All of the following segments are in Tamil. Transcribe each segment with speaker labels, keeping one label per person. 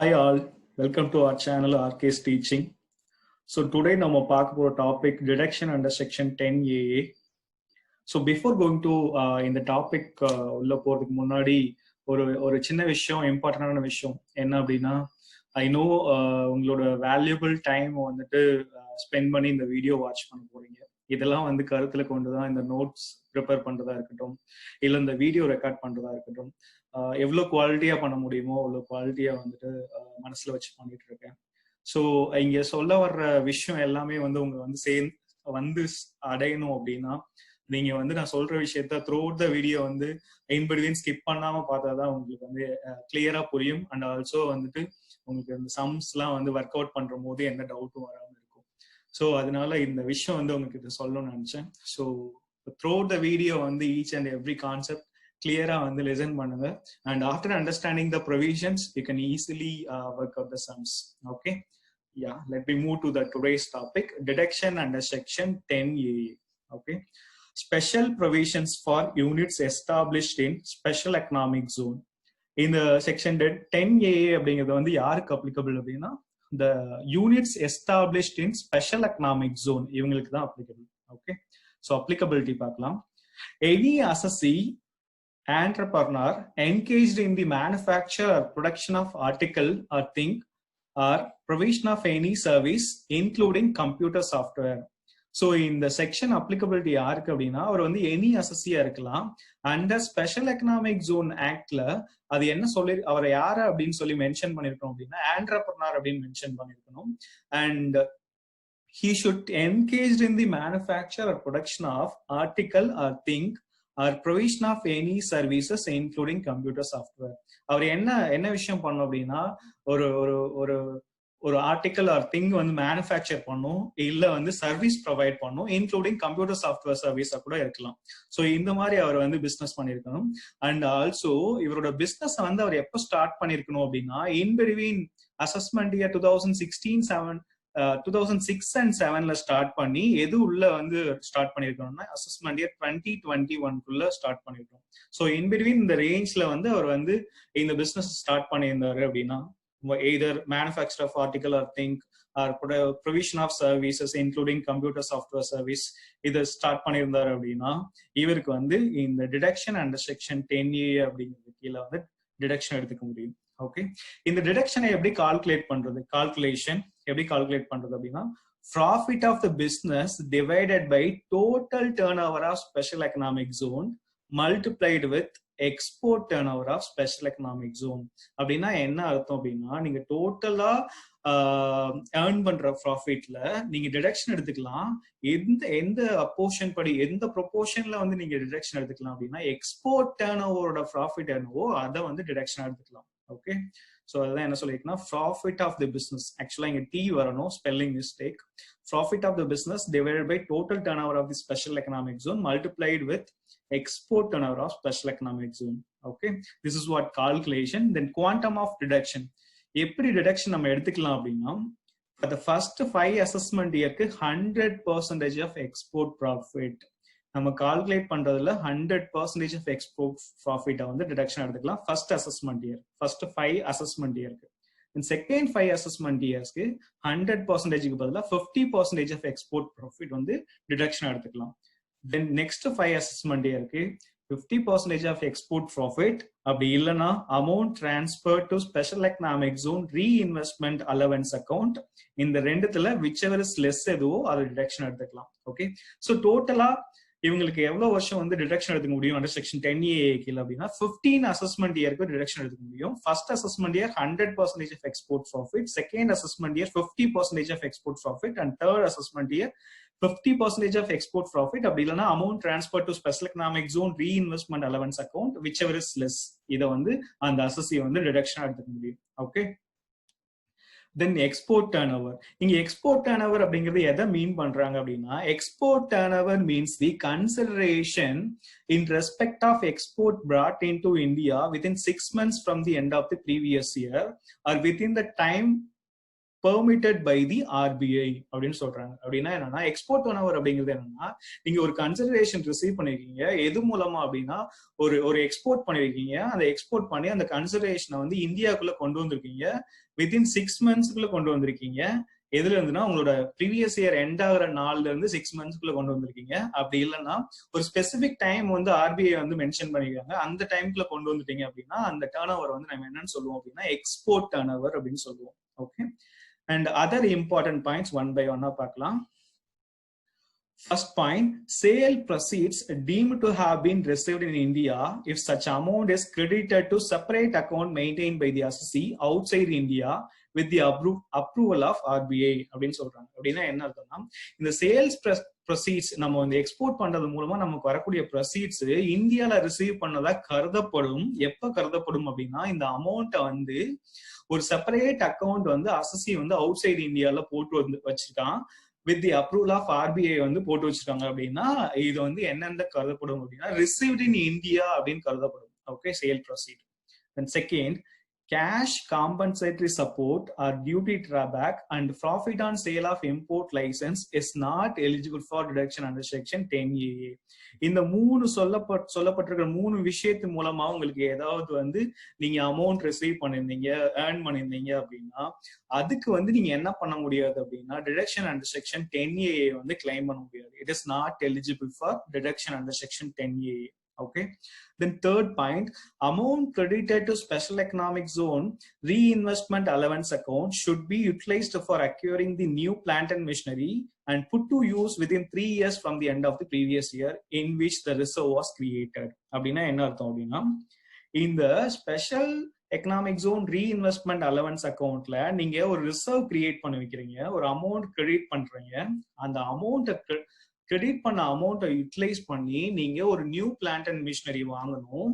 Speaker 1: Hi all, welcome to our channel RK's Teaching. So today நம்ம பார்க்க போற topic deduction under section 10AA. So before going to இந்த டாபிக் உள்ள போறதுக்கு முன்னாடி ஒரு ஒரு சின்ன விஷயம், இம்பார்ட்டன்டான விஷயம் என்ன அப்படின்னா, ஐ நோ உங்களோட வேல்யூபிள் டைம் வந்துட்டு ஸ்பெண்ட் பண்ணி இந்த வீடியோ வாட்ச் பண்ண போறீங்க. இதெல்லாம் வந்து கருத்துல கொண்டுதான் இந்த நோட்ஸ் ப்ரிப்பேர் பண்றதா இருக்கட்டும், இல்ல இந்த வீடியோ ரெக்கார்ட் பண்றதா இருக்கட்டும், எவ்வளவு குவாலிட்டியா பண்ண முடியுமோ அவ்வளவு குவாலிட்டியா வந்துட்டு மனசுல வச்சு பண்ணிட்டு இருக்கேன். ஸோ இங்க சொல்ல வர்ற விஷயம் எல்லாமே வந்து உங்க வந்து வந்து அடையணும் அப்படின்னா, நீங்க வந்து நான் சொல்ற விஷயத்த த்ரூ அவுட் த வீடியோ வந்து இன்பிட்வீன் ஸ்கிப் பண்ணாம பார்த்தாதான் உங்களுக்கு வந்து கிளியரா புரியும். அண்ட் ஆல்சோ வந்துட்டு உங்களுக்கு இந்த சம்ஸ் எல்லாம் வந்து ஒர்க் அவுட் பண்ற போது எந்த டவுட்டும் வராம இருக்கும். ஸோ அதனால இந்த விஷயம் வந்து உங்களுக்கு இது சொல்லணும்னு நினைச்சேன். So through out the video வந்து ஈச் அண்ட் எவ்ரி கான்செப்ட் கிளியரா வந்து லிசன் பண்ணுங்க. And after understanding the provisions you can easily work out the sums. Okay, yeah, let me move to the today's topic, deduction under section 10A. Okay, special provisions for units established in special economic zone. In the section 10A அப்படிங்கிறது வந்து யாருக்கு applicable அப்படின்னா, the units established in special economic zone இவங்களுக்கு தான் applicable. Okay, so applicability பார்க்கலாம். Any assessee entrepreneur engaged in the manufacture or production of article or thing or provision of any service including computer software. So இந்த செக்ஷன் அப்ளிகபிலிட்டி யாருக்கு அப்படின்னா, அவர் வந்து எனி அசஸியா இருக்கலாம். அண்டர் ஸ்பெஷல் எக்கனாமிக் ஜோன் ஆக்ட்ல அது என்ன சொல்லி அவரை யாரு அப்படின்னு சொல்லி மென்ஷன் பண்ணிருக்கணும் அப்படின்னா, ஆண்டர்பிரனர் அப்படின்னு மென்ஷன் பண்ணிருக்கணும். And he should engaged in the manufacture or production of article or thing or provision of any services including computer software. அவர் என்ன விஷயம் பண்ணும் அப்படின்னா, ஒரு ஒரு ஒரு ஒரு ஆர்டிக்கல் ஆர் திங் வந்து மேனுஃபேக்சர் பண்ணும், இல்ல வந்து சர்வீஸ் ப்ரொவைட் பண்ணும், இன்க்ளூடிங் கம்ப்யூட்டர் சாஃப்ட்வேர் சர்வீஸா கூட இருக்கலாம். ஸோ இந்த மாதிரி அவர் வந்து பிசினஸ் பண்ணிருக்கணும். அண்ட் ஆல்சோ இவரோட பிசினஸ் வந்து அவர் எப்போ ஸ்டார்ட் பண்ணிருக்கணும் அப்படின்னா, in between assessment year 2006 and 7ல ஸ்டார்ட் பண்ணி எது உள்ள வந்து ஸ்டார்ட் பண்ணிருக்கணும்னா, அசஸ்மெண்ட் இயர் 2021 ஸ்டார்ட் பண்ணிருக்கோம். ஸோ இன் பிட்வீன் இந்த ரேஞ்ச்ல வந்து அவர் வந்து இந்த பிசினஸ் ஸ்டார்ட் பண்ணியிருந்தாரு அப்படின்னா, either manufacture of article or thing or provision of services including computer software service இதை ஸ்டார்ட் பண்ணியிருந்தாரு அப்படின்னா, இவருக்கு வந்து இந்த டிடக்ஷன் அண்டர் செக்ஷன் 10A அப்படிங்கிறது கீழே வந்து டிடக்ஷன் எடுத்துக்க முடியும். ஓகே, இந்த டிடக்ஷனை எப்படி கால்குலேட் பண்றது, கால்குலேஷன் எப்படி கால்குலேட் பண்றது அப்படின்னா, profit of the business divided by total turn over of special economic zone multiplied with export turn over of special economic zone. அப்படின்னா என்ன அர்த்தம் அப்படின்னா, நீங்க டோட்டலா ஏர்ன் பண்ற ப்ராஃபிட்ல நீங்க டிடக்ஷன் எடுத்துக்கலாம். எந்த அப்போர்ஷன் படி எந்த ப்ரொபோர்ஷன்ல வந்து நீங்க டிடக்ஷன் எடுத்துக்கலாம் அப்படின்னா, எக்ஸ்போர்ட் டர்ன் ஓவரோட ப்ராஃபிட் என்னவோ அதை வந்து டிடக்ஷன் எடுத்துக்கலாம். ஓகே, ஸோ அதான் என்ன சொல்லிருக்குன்னா, ப்ராஃபிட் ஆஃப் தி பிசினஸ், ஆக்சுவலா இங்க டி வரணும், spelling mistake. Profit of the business divided by total turn over of the special economic zone multiplied with export turnover of special economic zone. Okay, this is what calculation. Then quantum of deduction, எப்படி டிடக்ஷன் நம்ம எடுத்துக்கலாம் அப்படின்னா, for the first 5 assessment yearக்கு 100% of export profit நம்ம கால்குலேட் பண்றதுல 100% of export profit வந்து டிடக்ஷன் எடுத்துக்கலாம் first assessment year, first 5 assessment இயருக்கு. செகண்ட் 5 அசஸ்மெண்ட் இயர்ஸ்க்கு 100%க்கு பதிலாக 50% of export profit வந்து டிடக்ஷன் எடுத்துக்கலாம். Then next 5 assessment yearக்கு 50% of export profit, அப்படி இல்லைன்னா amount transferred to special economic zone reinvestment allowance account, இந்த ரெண்டுத்துல whichever is less எதுவோ அது டிடக்ஷன் எடுத்துக்கலாம். ஓகே, ஸோ டோட்டலா இவங்களுக்கு எவ்வளவு வருஷம் வந்து டிடக்ஷன் எடுத்துக்க முடியும் அண்டர் செக்ஷன் 10A கீழ அப்படின்னா, 15 அசஸ்மெண்ட் இயருக்கு டிடக்ஷன் எடுத்துக்க முடியும். First assessment year 100% of export profit, second assessment year 50% of export profit, and third assessment year 50% of export profit, அப்படி இல்லைன்னா amount transfer to special economic zone reinvestment allowance account whichever is less, இதை வந்து அந்த அசஸியை வந்து டிடக்ஷன் எடுத்துக்க முடியும். Okay, then export turn over. இங்க எக்ஸ்போர்ட் டர்ன் ஓவர் அப்படிங்கிறது எதை மீன் பண்றாங்க அப்படின்னா, export turn over means the consideration in respect of export brought into India within 6 months from the end of the previous year or within the time permitted by the RBI அப்படின்னு சொல்றாங்க. அப்படின்னா என்னன்னா எக்ஸ்போர்ட் டர்ன் ஓவர் அப்படிங்கிறது என்னன்னா நீங்க ஒரு கன்சிடரேஷன் ரிசீவ் பண்ணிருக்கீங்க எது மூலமா அப்படின்னா ஒரு எக்ஸ்போர்ட் பண்ணிருக்கீங்க, அந்த எக்ஸ்போர்ட் பண்ணி அந்த கன்சிடரேஷனை வந்து இந்தியாவுக்குள்ள கொண்டு வந்திருக்கீங்க, வித்தின் 6 monthsக்குள்ள கொண்டு வந்திருக்கீங்க. எதுல இருந்துன்னா உங்களோட ப்ரீவியஸ் இயர் எண்ட் ஆகிற நாள்ல இருந்து 6 monthsக்குள்ள கொண்டு வந்திருக்கீங்க. அப்படி இல்லைன்னா ஒரு ஸ்பெசிபிக் டைம் வந்து ஆர்பிஐ வந்து மென்ஷன் பண்ணிருக்காங்க, அந்த டைம்க்குள்ள கொண்டு வந்துட்டீங்க அப்படின்னா அந்த டர்ன் ஓவர் வந்து நம்ம என்னன்னு சொல்லுவோம் அப்படின்னா எக்ஸ்போர்ட் டர்ன் ஓவர் அப்படின்னு சொல்லுவோம். Okay, and other important points one by one பார்க்கலாம். First point, sale proceeds deemed to have been received in India if such amount is credited to separate account maintained by the assessee outside India with the approval of RBI அப்படின்னு சொல்றாங்க. அப்படின்னா என்ன அர்த்தம்னா இந்த சேல்ஸ் ப்ரொசீட்ஸ் நம்ம வந்து எக்ஸ்போர்ட் பண்றது மூலமா நமக்கு வரக்கூடிய ப்ரொசீட்ஸ் இந்தியால ரிசீவ் பண்ணதா கருதப்படும். எப்ப கருதப்படும் அப்படின்னா இந்த அமௌண்ட்டை வந்து ஒரு செப்பரேட் அக்கௌண்ட் வந்து அசசி வந்து அவுட் சைடு இந்தியால போட்டு வந்து வச்சிருக்கான், with the approval of RBI வந்து போட்டு வச்சிருக்காங்க. அப்படின்னா இது வந்து என்னென்ன கருதப்படும் அப்படின்னா ரிசீவ்ட் இன் இந்தியா அப்படின்னு கருதப்படும். Okay, sale proceed. Then second, cash compensatory support or duty drawback and profit on sale of import license is not eligible for deduction under section 10AA. இந்த மூணு சொல்லப்பட்டிருக்கிற மூணு விஷயத்து மூலமா உங்களுக்கு ஏதாவது வந்து நீங்க அமௌண்ட் ரிசீவ் பண்ணிருந்தீங்க, ஏர்ன் பண்ணிருந்தீங்க அப்படின்னா அதுக்கு வந்து நீங்க என்ன பண்ண முடியாது அப்படின்னா டிடக்ஷன் அண்டர் செக்ஷன் 10AA வந்து கிளைம் பண்ண முடியாது. It is not eligible for deduction under section 10AA. Okay, then third point, amount credited to special economic zone reinvestment allowance account should be utilized for acquiring the new plant and machinery and put to use within 3 years from the end of the previous year in which the reserve was created. அப்படின்னா என்ன அர்த்தம் அப்படின்னா இந்த special economic zone reinvestment allowance அக்கௌண்ட்ல நீங்க ஒரு ரிசர்வ் கிரியேட் பண்ணி வைக்கிறீங்க, ஒரு அமௌண்ட் கிரெடிட் பண்றீங்க. அந்த அமௌண்ட்டை கிரெடிட் பண்ண அமௌண்ட்டை யூட்டிலைஸ் பண்ணி நீங்க ஒரு நியூ பிளான்ட் அண்ட் மிஷினரி வாங்கணும்.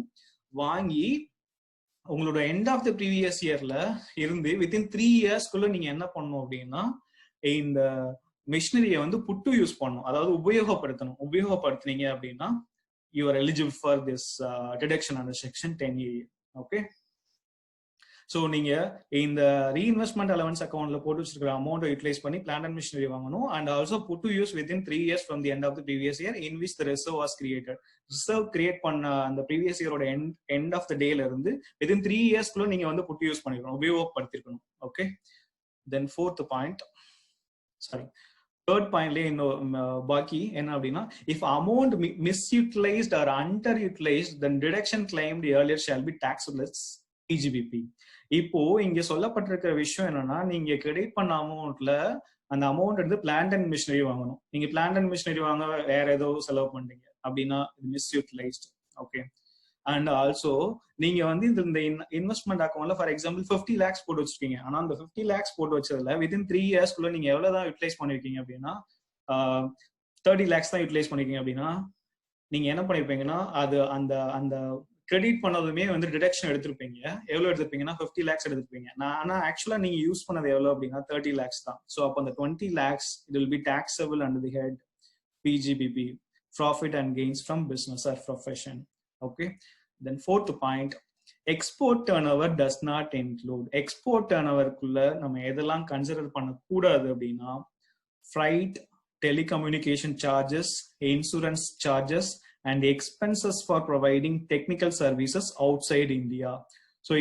Speaker 1: வாங்கி உங்களோட எண்ட் ஆஃப் த ப்ரீவியஸ் இயர்ல இருந்து வித்தின் 3 yearsக்குள்ள நீங்க என்ன பண்ணணும் அப்படின்னா இந்த மிஷினரியை வந்து புட்டு யூஸ் பண்ணணும், அதாவது உபயோகப்படுத்தணும். உபயோகப்படுத்தினீங்க அப்படின்னா you are eligible for this deduction under section 10AA. Okay, so நீங்க இந்த ரீஇன்வெஸ்ட்மெண்ட் அலவன்ஸ் அக்கௌண்ட்ல போட்டு வச்சிருக்கிற அமௌண்ட்டை யூட்டிலைஸ் பண்ணி பிளான்ட் அண்ட் மிஷினரி வாங்கணும். And also put to use within 3 years from the end of the previous year in which the reserve was created. Reserve create பண்ண அந்த ப்ரீவியஸ் இயரோட எண்ட் ஆஃப் த டேல இருந்து வித்தின் 3 yearsக்குள்ள நீங்க வந்து புட் யூஸ் பண்ணிருக்கணும், உபயோகப்படுத்திருக்கணும். Okay, then fourth point, sorry third பாயிண்ட்லேயே இன்னும் பாக்கி என்ன அப்படின்னா if amount misutilised or under utilised then deduction claimed earlier shall be taxable as PGBP. இப்போ இங்க சொல்லப்பட்டிருக்கிற விஷயம் என்னன்னா நீங்க கிரெடிட் பண்ண அமௌண்ட்ல அந்த அமௌண்ட் எடுத்து பிளான்ட் அண்ட் மிஷினரி வாங்கணும். நீங்க பிளான்ட் அண்ட் மிஷினரி வாங்க வேற ஏதோ செலவு பண்றீங்க அப்படின்னா மிஸ்யூட்டிலைஸ்ட். ஓகே, அண்ட் ஆல்சோ நீங்க வந்து இந்த இன்வெஸ்ட்மெண்ட் அக்கௌண்ட்ல ஃபார் எக்ஸாம்பிள் 50 lakhs போட்டு வச்சிருக்கீங்க. ஆனா அந்த 50 lakhs போட்டு வச்சதுல வித்தின் 3 yearsக்குள்ள நீங்க எவ்வளவுதான் யூட்டிலைஸ் பண்ணிருக்கீங்க அப்படின்னா 30 lakhs தான் யூட்டிலைஸ் பண்ணிருக்கீங்க. அப்படின்னா நீங்க என்ன பண்ணிருப்பீங்கன்னா அது அந்த அந்த கிரெடிட் பண்ணதுமே வந்து டிடக்ஷன் எடுத்திருப்பீங்க. எவ்வளவு எடுத்திருப்பீங்கன்னா 50 lakhs எடுத்திருப்பீங்க. ஆனா ஆக்சுவலா நீங்க யூஸ் பண்ணது எவ்வளவு அப்படின்னா 30 lakhs தான். ஸோ அப்போ அந்த 20 lakhs it will be taxable under the head PGBP, profit and gains from business or profession. Okay, then fourth point, export turnover does not include. export turnover குள்ள நம்ம எதெல்லாம் கன்சிடர் பண்ண கூடாது அப்படின்னா freight, telecommunication charges, insurance charges and expenses for providing technical services outside India. So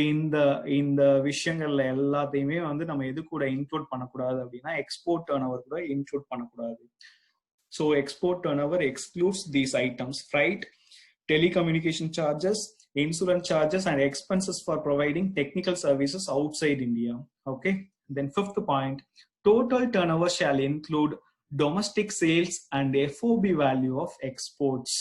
Speaker 1: இந்த விஷயங்கள்ல எல்லாத்தையுமே வந்து நம்ம எது கூட இன்க்ளூட் பண்ணக்கூடாது அப்படின்னா எக்ஸ்போர்ட் டர்ன் ஓவர் கூட இன்க்ளூட் பண்ணக்கூடாது. So export turn over excludes these items: fried, telecommunication charges, insurance charges and expenses for providing technical services outside India. Okay, then fifth point, total turnover shall include domestic sales and FOB value of exports.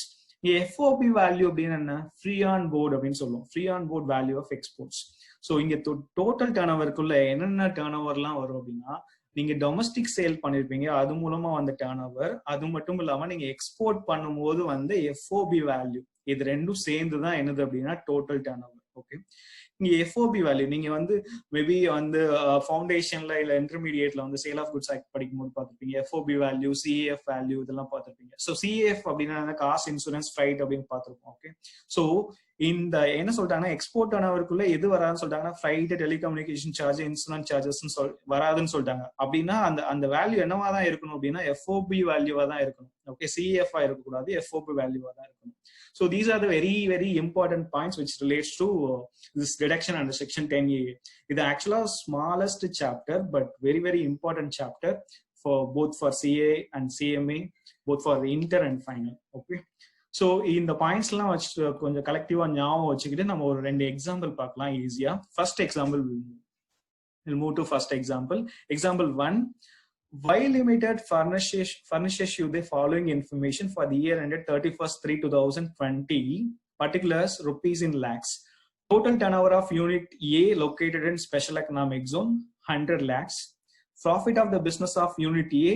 Speaker 1: FOB value அப்படின்னா என்ன? ஃப்ரீ ஆன் போர்டு அப்படின்னு சொல்லுவோம். Free on board value of exports. So இங்க டோட்டல் டர்ன் ஓவருக்குள்ள என்னென்ன டர்ன் ஓவர்லாம் வரும் அப்படின்னா நீங்க டொமஸ்டிக் சேல் பண்ணிருப்பீங்க, அது மூலமா வந்த டர்ன் ஓவர். அது மட்டும் இல்லாம நீங்க எக்ஸ்போர்ட் பண்ணும்போது வந்து FOB வேல்யூ, இது ரெண்டும் சேர்ந்துதான் என்னது அப்படின்னா டோட்டல் டர்ன் ஓவர். ஓகே, இங்க எஃப்ஓபி வேல்யூ நீங்க வந்து மேபி வந்து ஃபவுண்டேஷன்ல இல்ல இன்டர்மீடியேட்ல வந்து சேல் ஆஃப் குட்ஸ் ஆக்ட் படிக்கும்போது பார்த்துருப்பீங்க. எஃப்ஓபி வேல்யூ, சிஏஎஃப் வேல்யூ இதெல்லாம் பார்த்துருப்பீங்க. ஸோ சிஏஎஃப் அப்படின்னா காஸ்ட் இன்சூரன்ஸ் ஃப்ரைட் அப்படின்னு பார்த்துருப்போம். ஓகே, ஸோ இந்த என்ன சொல்லிட்டாங்கன்னா எக்ஸ்போர்ட் ஆனவருக்குள்ள எது வராதுன்னு சொல்லிட்டாங்கன்னா fried, telecommunication charge, insurance charges வராதுன்னு சொல்லிட்டாங்க. அப்படின்னா அந்த அந்த வேல்யூ என்னவா தான் இருக்கணும் அப்படின்னா எஃப்ஓபி வேல்யூவா தான் இருக்கணும். ஓகே, சிஎஃப் இருக்கக்கூடாது, எஃப்ஓபி வேல்யூவா தான் இருக்கணும். So these are the very, very important points which relates to this deduction under section 10A. It's actually a smallest chapter, but very, very important chapter for both for CA and CMA, both for the inter and final. Okay. So இந்த பாயிண்ட்ஸ்லாம் வச்சு கொஞ்சம் கலெக்டிவா ஞாபகம் வச்சுக்கிட்டு நம்ம ஒரு 2 எக்ஸாம்பிள் பார்க்கலாம் ஈஸியா. First example we'll move to first example. Example 1. Y Limited furnishes you the following information for the year ended 31st/3/2020. Particulars rupees in lakhs. Total turnover of unit A located in special economic zone 100 lakhs. Profit of the business of unit A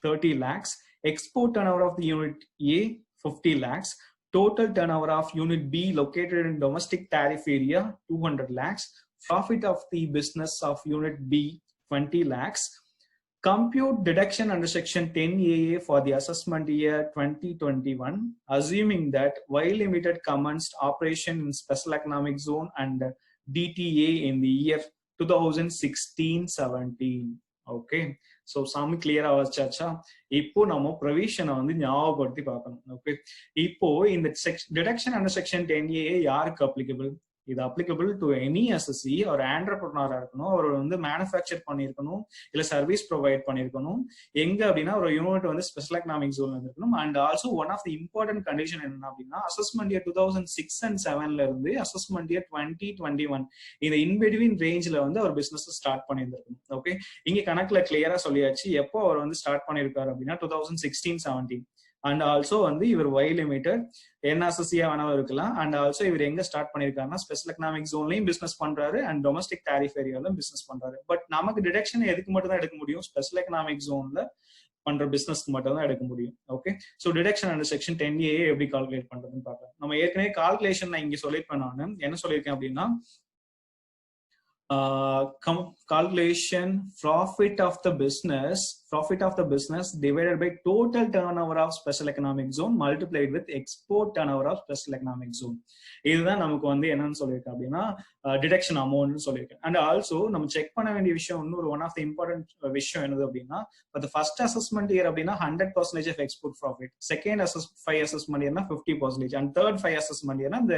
Speaker 1: 30 lakhs. Export turnover of the unit A 50 lakhs. Total turnover of unit B located in domestic tariff area 200 lakhs. Profit of the business of unit B 20 lakhs. Compute deduction under section 10AA for the assessment year 2021, assuming that Y Limited commenced operation in special economic zone and DTA in the year 2016-17. Okay, so some clear ஆச்சாச்சா. இப்போ நம்ம ப்ரொவிஷனை வந்து ஞாபகப்படுத்தி பார்க்கணும். ஓகே, இப்போ இந்த டிடக்ஷன் அண்டர் செக்ஷன் 10AA யாருக்கு அப்ளிகபிள்? இது அப்ளிகபிள் டு எனி எஸ்எஸ்சி ஒரு ஆண்டர்பிரனரா இருக்கணும், அவர் வந்து மேனுஃபேக்சர் பண்ணியிருக்கணும், இல்ல சர்வீஸ் ப்ரொவைட் பண்ணியிருக்கணும். எங்க அப்படின்னா ஒரு யூனிட் வந்து ஸ்பெஷல் எக்கனாமிக் ஜோன்ல இருக்கணும். And also one of the important condition என்ன அப்படின்னா அசஸ்மெண்ட் இயர் 2006 and 7ல இருந்து அசஸ்மெண்ட் இயர் 2021 இந்த இன்பிட்வீன் ரேஞ்சில் வந்து அவர் பிசினஸ் ஸ்டார்ட் பண்ணியிருந்திருக்கணும். ஓகே, இங்க கணக்குல கிளியரா சொல்லியாச்சு எப்போ அவர் வந்து ஸ்டார்ட் பண்ணியிருக்காரு அப்படின்னா 2016-17. அண்ட் ஆல்சோ வந்து இவர் Y Limited என்எஸ்எஸ்சியா வேணாலும் இருக்கலாம். அண்ட் ஆல்சோ இவர் எங்க ஸ்டார்ட் பண்ணிருக்காருன்னா ஸ்பெஷல் எக்கனாமிக் ஜோன்லயும் பிசினஸ் பண்றாரு அண்ட் டொமஸ்டிக் டாரிஃப் ஏரியாலும் பிசினஸ் பண்றாரு. பட் நமக்கு டிடக்ஷன் எதுக்கு மட்டும் தான் எடுக்க முடியும்? ஸ்பெஷல் எக்கனாமிக் ஜோன்ல பண்ற பிசினஸ்க்கு மட்டும் தான் எடுக்க முடியும். Okay, so deduction under section 10A எப்படி கால்குலேட் பண்றதுன்னு பார்க்கலாம். நம்ம ஏற்கனவே கால்குலேஷன் நான் இங்க சொல்லிருப்பேன். நான் என்ன சொல்லியிருக்கேன் அப்படின்னா calculation profit of the business divided by total turnover of special economic zone multiplied with export turnover of special economic zone. இதுதான் நமக்கு வந்து என்னன்னு சொல்லியிருக்கேன் அப்படின்னா டிடக்ஷன் அமௌண்ட் சொல்லியிருக்கேன். அண்ட் ஆல்சோ நம்ம செக் பண்ண வேண்டிய விஷயம் இன்னொரு ஒன் ஆஃப் த இம்பார்ட்டன்ட் விஷயம் என்னது அப்படின்னா ஃபர்ஸ்ட் அசஸ்மெண்ட் இயர் அப்படின்னா 100% of export profit, second 5 assessment இயர்னா 50% அண்ட் தேர்ட் 5 அசஸ்மெண்ட் இயர்னா இந்த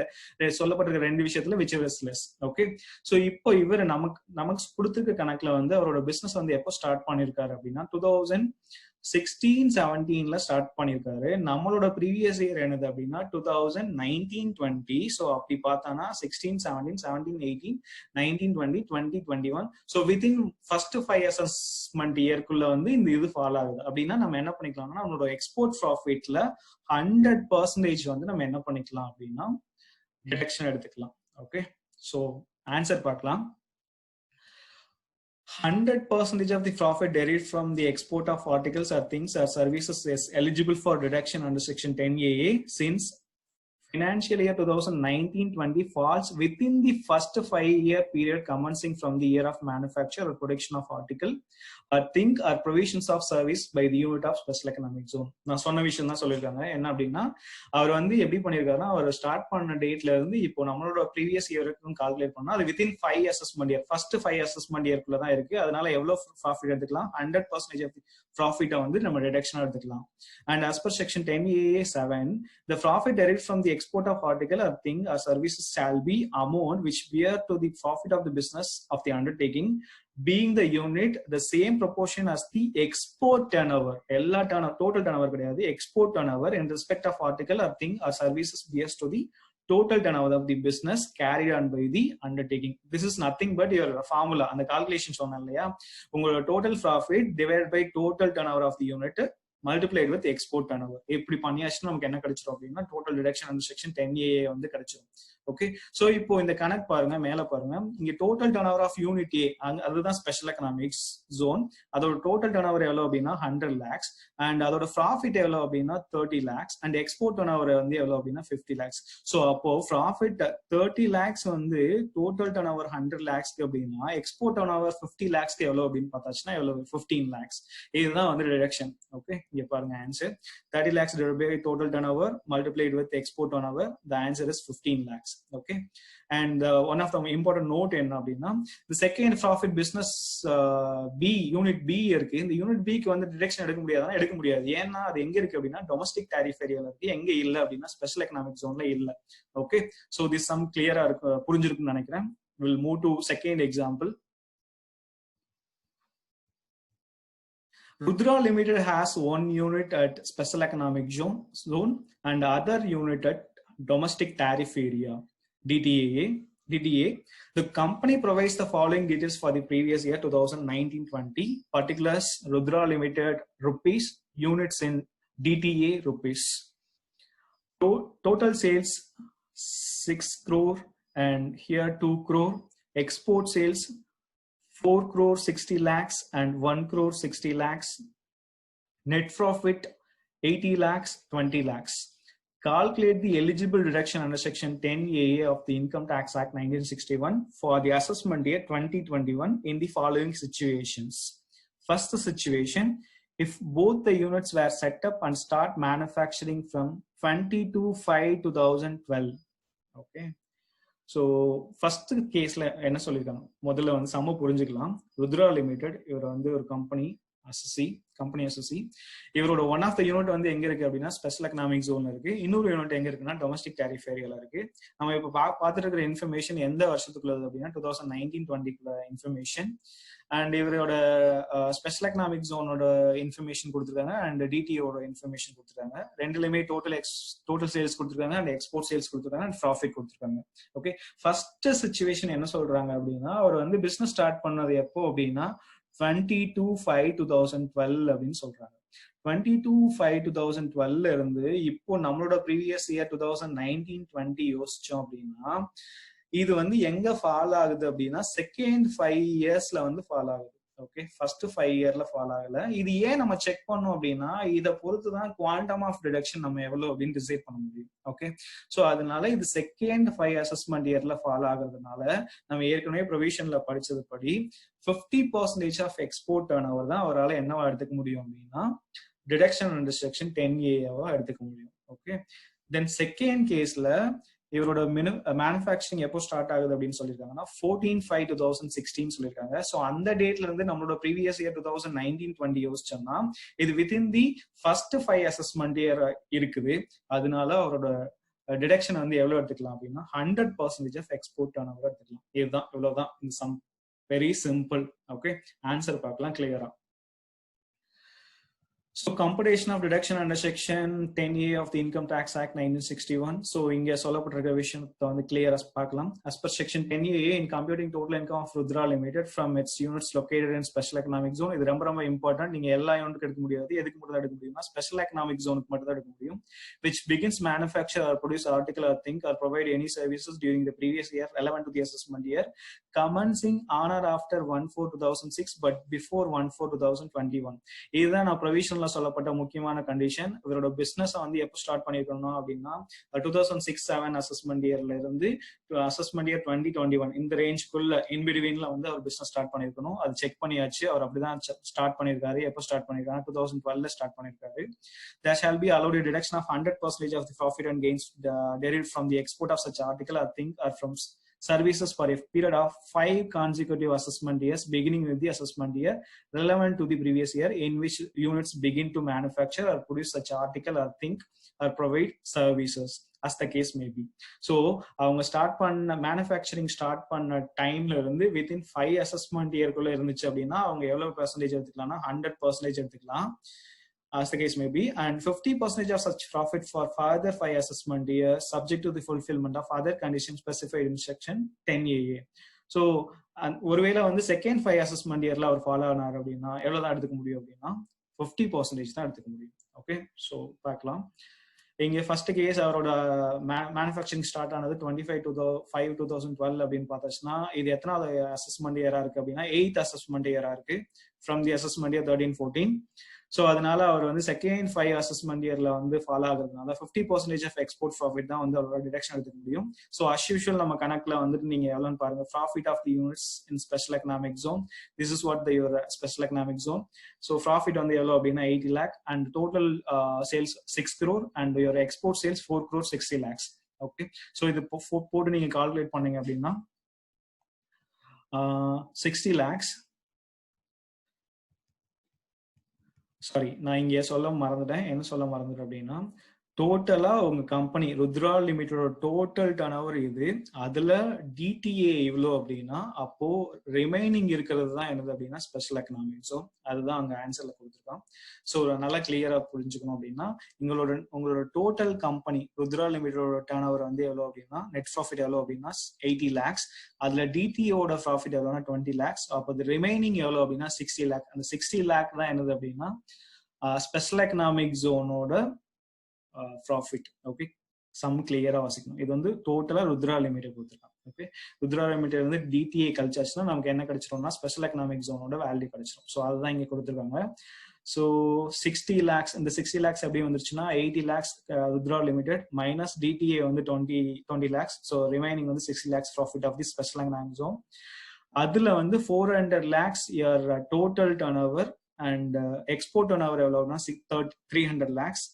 Speaker 1: சொல்லப்பட்டிருக்க 2 விஷயத்துல which is less. Okay, so இப்போ இவர் நமக்கு கொடுத்துருக்க கணக்குல வந்து அவரோட பிசினஸ் வந்து எப்போ ஸ்டார்ட் பண்ணிருக்காரு அப்படின்னா 2016-17ல ஸ்டார்ட் பண்ணிருக்காரு. நம்மளோட ப்ரீவியஸ் இயர் என்னது அப்படின்னா 2019-20. ஸோ அப்படி பார்த்தானா 16-17, 17-18, 19-20, 20-21. ஸோ வித்தின் ஃபர்ஸ்ட் 5 அசஸ்மெண்ட் இயர்க்குள்ள வந்து இந்த இது ஃபாலோ ஆகுது. அப்படின்னா நம்ம என்ன பண்ணிக்கலாம்னா நம்மளோட எக்ஸ்போர்ட் ப்ராஃபிட்ல 100% வந்து நம்ம என்ன பண்ணிக்கலாம் அப்படின்னா டிடக்ஷன் எடுத்துக்கலாம். ஓகே, ஸோ ஆன்சர் பார்க்கலாம். 100% of the profit derived from the export of articles or things or services is eligible for deduction under section 10AA since financial year 2019-20 falls within the first 5-year period commencing from the year of manufacture or production of article or thing or provisions of service by the unit of special economic zone. நான் சொன்ன விஷயம் தான் சொல்லியிருக்காங்க. என்ன அப்படின்னா அவர் வந்து எப்படி பண்ணியிருக்காருன்னா அவர் ஸ்டார்ட் பண்ண டேட்ல இருந்து இப்போ நம்மளோட ப்ரீவியஸ் இயருக்கும் கால்குலேட் பண்ணா அது within 5 assessment year, first 5 assessment இயர்க்குள்ள தான் இருக்கு. அதனால எவ்வளவு ப்ராஃபிட் எடுத்துக்கலாம்? 100% ஆஃப் ப்ராஃபிட்டை வந்து நம்ம டிடக்ஷன் எடுத்துக்கலாம். And as per section 10AA-7 the profit derived from the export of article or thing or services shall be amount which bear to the profit of the business of the undertaking being the unit the same proportion as the export turnover. எல்லா total turnover கிடையாது, export turnover in respect of article or thing or services bears to the total turnover of the business carried on by the undertaking. This is nothing but your formula. அந்த calculation சொன்னேன் இல்லையா, உங்களோட total profit divided by total turnover of the unit multiplied with export turnover. இப்படி பண்ணியாச்சுன்னா நமக்கு என்ன கிடைச்சிரும் அப்படின்னா total deduction under section 10A வந்து கிடைச்சிரும். ஓகே, சோ இப்போ இந்த கணக்கு பாருங்க, மேல பாருங்க, இங்க total turn over of unit A, அதுதான் ஸ்பெஷல் எக்கனாமிக்ஸ் ஜோன். அதோட டோட்டல் டர்ன் ஓவர் எவ்வளவு அப்படின்னா 100 lakhs, அண்ட் அதோட ப்ராஃபிட் எவ்வளவு அப்படின்னா 30 lakhs, and export turn over வந்து எவ்வளவு அப்படின்னா 50 lakhs. சோ அப்போ ப்ராஃபிட் 30 lakhs வந்து டோட்டல் டர்ன் ஓவர் 100 lakhsக்கு அப்படின்னா எக்ஸ்போர்ட் டர்ன் ஓவர் 50 lakhsக்கு எவ்வளவு அப்படின்னு பார்த்தாச்சுன்னா எவ்வளவு 15 lakhs. இதுதான் வந்து டிடக்ஷன். ஓகே, இங்க பாருங்க answer 30 lakhs divided by total turnover multiplied with export turnover, the answer is 15 lakhs. Okay, and one of the important note என்ன அப்படின்னா the second profit business B unit B இருக்கு. இந்த யூனிட் B க்கு வந்து டிடக்ஷன் எடுக்க முடியாதுன்னா எடுக்க முடியாது. ஏன்னா அது எங்க இருக்கு அப்படின்னா டொமஸ்டிக் டாரிஃப் ஏரியால இருக்கு, எங்க இல்ல அப்படின்னா ஸ்பெஷல் எக்கனாமிக் ஜோன்ல இல்ல. ஓகே, சோ திஸ் சம் கிளியரா இருக்கு, புரிஞ்சிருக்குன்னு நினைக்கிறேன். We'll move to second example. Rudra Limited has one unit at special economic zone and other unit at domestic tariff area, DTA. The company provides the following details for the previous year 2019-20. Particulars: Rudra Limited rupees, units in DTA rupees. Total sales 6 crore and here 2 crore. Export sales 4 crore 60 lakhs and 1 crore 60 lakhs. Net profit 80 lakhs, 20 lakhs. Calculate the eligible deduction under section 10AA of the Income Tax Act 1961 for the assessment year 2021 in the following situations. First situation, if both the units were set up and start manufacturing from 22/5/2012. Okay. So first கேஸ்ல என்ன சொல்லியிருக்காங்க, முதல்ல வந்து சம புரிஞ்சுக்கலாம். ருத்ரா லிமிடெட் இவர் வந்து ஒரு கம்பெனி அசசி. இவரோட ஒன் ஆஃப் த யூனிட் வந்து எங்க இருக்கு அப்படின்னா ஸ்பெஷல் எக்கனாமிக் ஜோன்ல இருக்கு. இன்னொரு யூனிட் எங்க இருக்குன்னா டொமஸ்டிக் டாரிஃப் ஏரியால இருக்கு. நம்ம இப்ப பார்த்துட்டு இருக்கிற இன்ஃபர்மேஷன் எந்த வருஷத்துக்குள்ளது அப்படின்னா 2019-20 இன்ஃபர்மேஷன். அண்ட் இவரோட ஸ்பெஷல் எக்கனாமிக் ஜோனோட இன்ஃபர்மேஷன் கொடுத்துருக்காங்க அண்ட் டிடிஓட இன்ஃபர்மேஷன் கொடுத்துருக்காங்க. ரெண்டுலயுமே டோட்டல் சேல்ஸ் கொடுத்துருக்காங்க அண்ட் எக்ஸ்போர்ட் சேல்ஸ் கொடுத்துருக்காங்க அண்ட் ப்ராஃபிட் கொடுத்துருக்காங்க. ஓகே, ஃபர்ஸ்ட் சிச்சுவேஷன் என்ன சொல்றாங்க அப்படின்னா அவர் வந்து பிசினஸ் ஸ்டார்ட் பண்ணது எப்போ அப்படின்னா 22/5/2012 அப்படின்னு சொல்றாங்க. 22/5/2012 இருந்து இப்போ நம்மளோட ப்ரீவியஸ் இயர் 2019-20 யோசிச்சோம் அப்படின்னா இது வந்து எங்க ஃபால் ஆகுது அப்படின்னா செகண்ட் 5 இயர்ஸ்ல வந்து ஃபால் ஆகுது. ஓகே, ஃபர்ஸ்ட் 5 இயர்ல ஃபால் ஆகல. இது ஏன் நம்ம செக் பண்ணோம் அப்படின்னா இதை பொறுத்துதான் குவாண்டம் ஆஃப் டிடக்ஷன் நம்ம எவ்வளவு அப்படின்னு டிசைட் பண்ண முடியும். ஓகே, சோ அதனால இது செகண்ட் 5 அசஸ்மெண்ட் இயர்ல ஃபால் ஆகுறதுனால நம்ம ஏற்கனவே ப்ரொவிஷன்ல படிச்சது படி 50% ஆஃப் எக்ஸ்போர்ட் டர்ன் ஓவர் தான் அவரால் என்னவா எடுத்துக்க முடியும் அப்படின்னா டிடக்ஷன் அண்டர் செக்ஷன் 10A-வா எடுத்துக்க முடியும். ஓகே, தென் செகண்ட் கேஸ்ல இவரோட மேனுஃபேக்சரிங் எப்போ ஸ்டார்ட் ஆகுது அப்படின்னு சொல்லியிருக்காங்கன்னா 14/5/2016 சொல்லியிருக்காங்க. ஸோ அந்த டேட்ல இருந்து நம்மளோட ப்ரீவியஸ் இயர் 2019-20 யோசிச்சோம்னா இது within the first 5 assessment year இருக்குது. அதனால அவரோட டிடக்ஷன் வந்து எவ்வளவு எடுத்துக்கலாம் அப்படின்னா 100% ஆஃப் எக்ஸ்போர்ட் டர்ன் ஓவர் எடுத்துக்கலாம். இதுதான், இவ்வளவுதான் இந்த sum. Very simple. Okay, answer பார்க்கலாம் கிளியரா. So computation of deduction under section 10A of the Income Tax Act 1961. So இங்க சொல்லப்பட்டிருக்க விஷயத்தை வந்து கிளியரா பார்க்கலாம். As per section 10A, in computing total income of Rudra Limited from its units located in special economic zone, இது ரொம்ப ரொம்ப இம்பார்ட்டன்ட். நீங்க எல்லா யூனிட்டுக்கு எடுக்க முடியாது. எதுக்கு மட்டும் தான் எடுக்க முடியும்னா ஸ்பெஷல் எக்கனாமிக் ஜோனுக்கு மட்டும் தான் எடுக்க முடியும். which begins manufacture or produce article or thing or provide any services during the previous year relevant to the assessment year commencing on or after 1/4/2006 but before 1/4/2021. இதுதான் நான் ப்ரொவிஷன்ல சொல்லப்பட்ட முக்கியமான கண்டிஷன். இவரோட பிசினஸ் வந்து எப்போ ஸ்டார்ட் பண்ணிருக்கணும் அப்படின்னா 2006-07 அசஸ்மெண்ட் இயர்ல இருந்து அசஸ்மெண்ட் இயர் 2021 இந்த ரேஞ்சுக்குள்ள இன்பிட்வீன்ல வந்து அவர் பிசினஸ் ஸ்டார்ட் பண்ணிருக்கணும். அது செக் பண்ணியாச்சு. அவர் அப்படிதான் ஸ்டார்ட் பண்ணிருக்காரு. எப்போ ஸ்டார்ட் பண்ணிருக்காரு? 2012 ஸ்டார்ட் பண்ணிருக்காரு. There shall be allowed a deduction of 100% of the profit and gains derived from the export of such article or thing or from services for a period of 5 consecutive assessment years beginning with the assessment year relevant to the previous year in which units begin to manufacture or produce such article or thing or provide services as the case may be. So அவங்க ஸ்டார்ட் பண்ண மேனுஃபேக்சரிங் ஸ்டார்ட் பண்ண டைம்ல இருந்து வித்தின் 5 அசஸ்மெண்ட் இயர்க்குள்ள இருந்துச்சு அப்படின்னா அவங்க எவ்வளவு பெர்சன்டேஜ் எடுத்துக்கலாம்னா 100% எடுத்துக்கலாம் as the case may be, and 50% of such profit for further 5 assessment years subject to the fulfillment of other conditions specified in section 10AA. So ஒருவேளை வந்து செகண்ட் 5 அசஸ்மெண்ட் இயர்ல அவர் ஃபாலோ ஆனார் அப்படின்னா எவ்வளவுதான் எடுத்துக்க முடியும் அப்படின்னா 50% தான் எடுத்துக்க முடியும். ஓகே, ஸோ பார்க்கலாம். இங்கே ஃபர்ஸ்ட் கேஸ் அவரோட மேனுஃபேக்சரிங் ஸ்டார்ட் ஆனது 25/5/2012 அப்படின்னு பார்த்தாச்சுன்னா இது எத்தனாவது அசஸ்மெண்ட் இயரா இருக்கு அப்படின்னா 8th அசஸ்மெண்ட் இயரா இருக்கு from the assessment year 13-14. So அதனால அவர் வந்து செகண்ட் 5 அசஸ்மெண்ட் இயர்ல வந்து ஃபாலோ ஆகுறதுனால 50% ஆஃப் எக்ஸ்போர்ட் ப்ராஃபிட் தான் வந்து அவரோட டிடக்ஷன் எடுத்துக்க முடியும். ஸோ அஸ் யூஷுவல் நம்ம கணக்குல வந்துட்டு நீங்க எவ்வளோன்னு பாருங்க, profit of the units in special economic zone, this is what your special economic zone. So profit வந்து எவ்வளோ அப்படின்னா 80 lakh and total sales 6 crore and your export sales 4 crore 60 lakhs. Okay, so இது போட்டு நீங்க கால்குலேட் பண்ணீங்க அப்படின்னா 60 lakhs. சாரி, நான் இங்கே சொல்ல மறந்துட்டேன். என்ன சொல்ல மறந்துட்டேன் அப்படின்னா டோட்டலா உங்க கம்பெனி ருத்ரா லிமிடெடோட டோட்டல் டர்ன் ஓவர் இது, அதுல டிடிஏ இவ்வளோ அப்படின்னா அப்போ ரிமைனிங் இருக்கிறது தான் என்னது அப்படின்னா ஸ்பெஷல் எக்கனாமிக் ஜோன். அதுதான் அங்க ஆன்சர்ல கொடுத்துருக்கான். ஸோ நல்லா கிளியரா புரிஞ்சுக்கணும் அப்படின்னா உங்களோட டோட்டல் கம்பெனி ருத்ரா லிமிடெடோட டர்ன் ஓவர் வந்து எவ்வளோ அப்படின்னா நெட் ப்ராஃபிட் எவ்வளோ அப்படின்னா 80 lakhs, அதுல டிடிஓட ப்ராஃபிட் எவ்வளோனா 20 lakhs. அப்போ அது ரிமைனிங் எவ்வளோ அப்படின்னா 60 lakh. அந்த 60 lakh தான் என்னது அப்படின்னா ஸ்பெஷல் எக்கனாமிக் ஜோனோட ப்ராஃபிட். ஓகே, சம் கிளியரா வாசிக்கணும். இது வந்து டோட்டலா ருத்ரா லிமிடெட் கொடுத்துருக்காங்க. ஓகே, ருத்ரா லிமிடெட் வந்து டிடிஏ கழிச்சாச்சுன்னா நமக்கு என்ன கிடைச்சிரும்னா ஸ்பெஷல் எக்கனாமிக் ஜோனோட வேல்யூ கிடைச்சிரும். ஸோ அதுதான் இங்க கொடுத்துருக்காங்க. ஸோ 60 lakhs, இந்த 60 lakhs எப்படி வந்துருச்சுன்னா 80 lakhs Rudra limited minus DTA வந்து 20 lakhs. ஸோ ரிமைனிங் வந்து 60 lakhs profit of the special economic zone. அதுல வந்து 400 lakhs your total turn over and export turn over எவ்வளவுனா 300 lakhs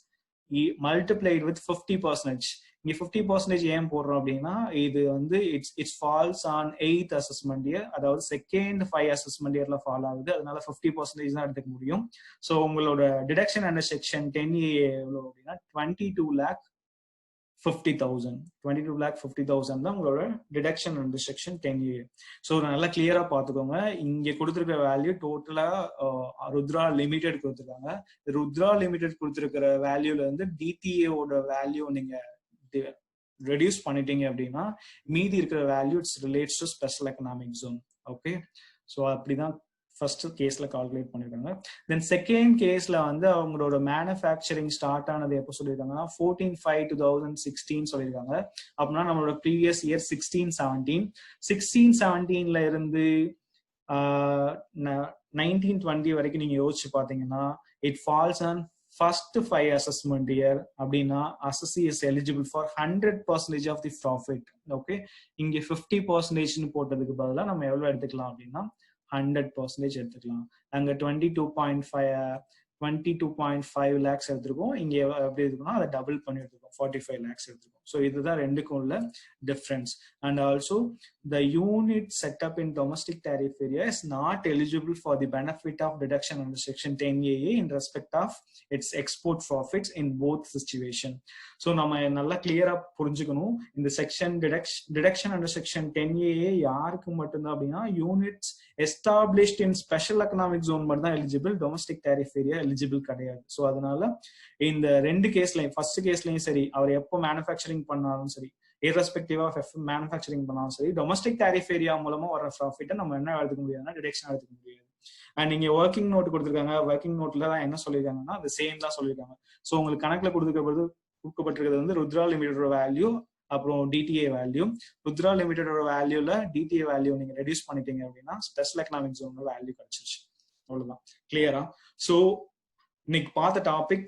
Speaker 1: multiplied with 50%. இங்க 50% ஏன் போடுறோம் அப்படின்னா இது வந்து it's falls on 8th assessment year, அதாவது செகண்ட் 5 அசஸ்மெண்ட் இயர்ல ஃபால் ஆகுது. அதனால 50% தான் எடுத்துக்க முடியும். ஸோ உங்களோட டிடக்ஷன் அண்டர் செக்ஷன் 10A எவ்வளவு அப்படின்னா 22,50,000 தான் உங்களோட deduction under section 10A. So நல்லா கிளியரா பாத்துக்கோங்க. இங்க கொடுத்துருக்கிற வேல்யூ டோட்டலா ருத்ரா லிமிடெட் கொடுத்துருக்காங்க. ருத்ரா லிமிடெட் கொடுத்துருக்கிற வேல்யூல இருந்து டிடிஏவோட வேல்யூ நீங்க ரெடியூஸ் பண்ணிட்டீங்க அப்படின்னா மீதி இருக்கிற value its relates to special economic zone. Okay, so அப்படிதான் ஃபர்ஸ்ட் கேஸ்ல கால்குலேட் பண்ணிருக்காங்க. தென் செகண்ட் கேஸ்ல வந்து அவங்களோட மேனுஃபேக்சரிங் ஸ்டார்ட் ஆனது எப்போ சொல்லியிருக்காங்கன்னா 14/5/2016 சொல்லியிருக்காங்க. அப்படின்னா நம்மளோட ப்ரீவியஸ் இயர் 16-17ல இருந்து 19-20 வரைக்கும் நீங்க யோசிச்சு பாத்தீங்கன்னா it falls on first 5 assessment year. அப்படின்னா assessee is eligible for 100% of the profit. Okay, இங்க 50% போட்டதுக்கு பதிலாக நம்ம எவ்வளவு எடுத்துக்கலாம் அப்படின்னா 100% எடுத்துக்கலாம். அங்க 22.5 lakhs எடுத்திருக்கோம். இங்க எப்படி இருக்குன்னா அதை டபுள் பண்ணி எடுத்துக்கோம், 45 lakhs எடுத்துக்கோம். ஸோ இதுதான் ரெண்டுக்கும் உள்ள difference. And also the unit setup in domestic tariff area is not eligible for the benefit of deduction under section 10AA in respect of its export profits in both situation. So நம்ம நல்லா கிளியரா புரிஞ்சுக்கணும். இந்த section deduction under section 10AA யாருக்கு மட்டும்தான் அப்படின்னா units established in special economic zone மட்டும் தான் eligible, domestic tariff area eligible கிடையாது. ஸோ அதனால இந்த ரெண்டு கேஸ்லயும் ஃபர்ஸ்ட் கேஸ்லயும் சரி அவர் எப்போ மேனுஃபேக்சரிங் பண்ணாலும் சரி, irrespective of மேனுஃபேக்சரிங் பண்ணாலும் சரி, டொமஸ்டிக் டேரிஃப் ஏரியா மூலமா வர ப்ராஃபிட்டை நம்ம என்ன எடுத்துக்க முடியாதுன்னா டிடக்ஷன் எடுத்துக்க முடியாது. அண்ட் நீங்க ஒர்க்கிங் நோட் கொடுத்துருக்காங்க, ஒர்க்கிங் நோட்ல தான் என்ன சொல்லியிருக்காங்கன்னா அது சேம் தான் சொல்லியிருக்காங்க. ஸோ உங்களுக்கு கணக்குல கொடுக்கப்பட்டிருக்கிறது வந்து ருத்ரா லிமிடெடோட வேல்யூ அப்புறம் டிடிஏ வேல்யூ. ருத்ரா லிமிடெடோட வேல்யூல டிடிஏ வேல்யூ நீங்க ரெடியூஸ் பண்ணிட்டீங்க அப்படின்னா ஸ்பெஷல் எக்கனாமிக் ஜோனோட வேல்யூ கிடைச்சிருச்சு. அவ்வளவுதான். கிளியரா? ஸோ இன்னைக்கு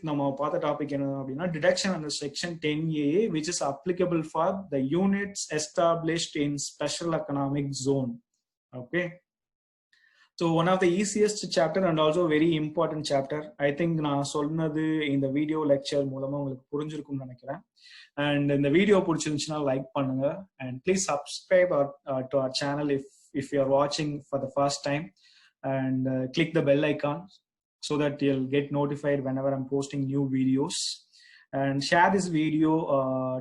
Speaker 1: நம்ம பார்த்த டாபிக் என்ன அப்படின்னா deduction under section 10AA which is applicable for the units established in special economic zone. Okay, so one of the easiest chapter and also very important chapter. I think நான் சொன்னது இந்த வீடியோ லெக்சர் மூலமா உங்களுக்கு புரிஞ்சிருக்கும்னு நினைக்கிறேன். அண்ட் இந்த வீடியோ பிடிச்சிருந்துச்சுன்னா லைக் பண்ணுங்க and please subscribe to our channel if you are watching for the first time and click the bell icon so that you'll get notified whenever I'm posting new videos. And share this video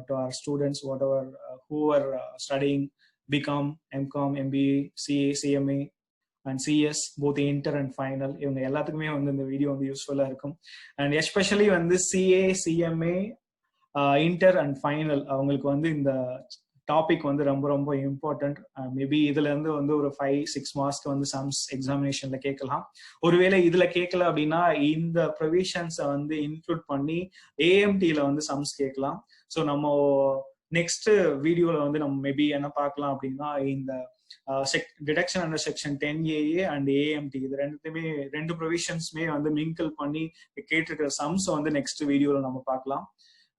Speaker 1: to our students, whatever who are studying BCom, MCom, MBA, CA, CMA and CS, both inter and final. இவங்க எல்லாத்துக்குமே வந்து இந்த வீடியோ வந்து யூஸ்ஃபுல்லா இருக்கும். And especially வந்து CA, CMA, inter and final அவங்களுக்கு வந்து இந்த டாபிக் வந்து ரொம்ப ரொம்ப இம்பார்ட்டன்ட். மேபி இதுல இருந்து வந்து ஒரு 5-6 மார்க்ஸ்க்கு வந்து சம்ஸ் எக்ஸாமினேஷன்ல கேட்கலாம். ஒருவேளை இதுல கேட்கல அப்படின்னா இந்த ப்ரொவிஷன்ஸை வந்து இன்க்ளூட் பண்ணி ஏஎம்டில வந்து சம்ஸ் கேட்கலாம். ஸோ நம்ம நெக்ஸ்ட் வீடியோல வந்து நம்ம மேபி என்ன பார்க்கலாம் அப்படின்னா இந்த deduction under section 10AA and AMT இது ரெண்டு ப்ரொவிஷன்ஸ்மே வந்து மிங்கிள் பண்ணி கேட்டிருக்கிற சம்ஸ் வந்து நெக்ஸ்ட் வீடியோல நம்ம பார்க்கலாம்.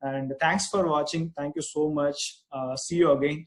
Speaker 1: And thanks for watching. Thank you so much. See you again.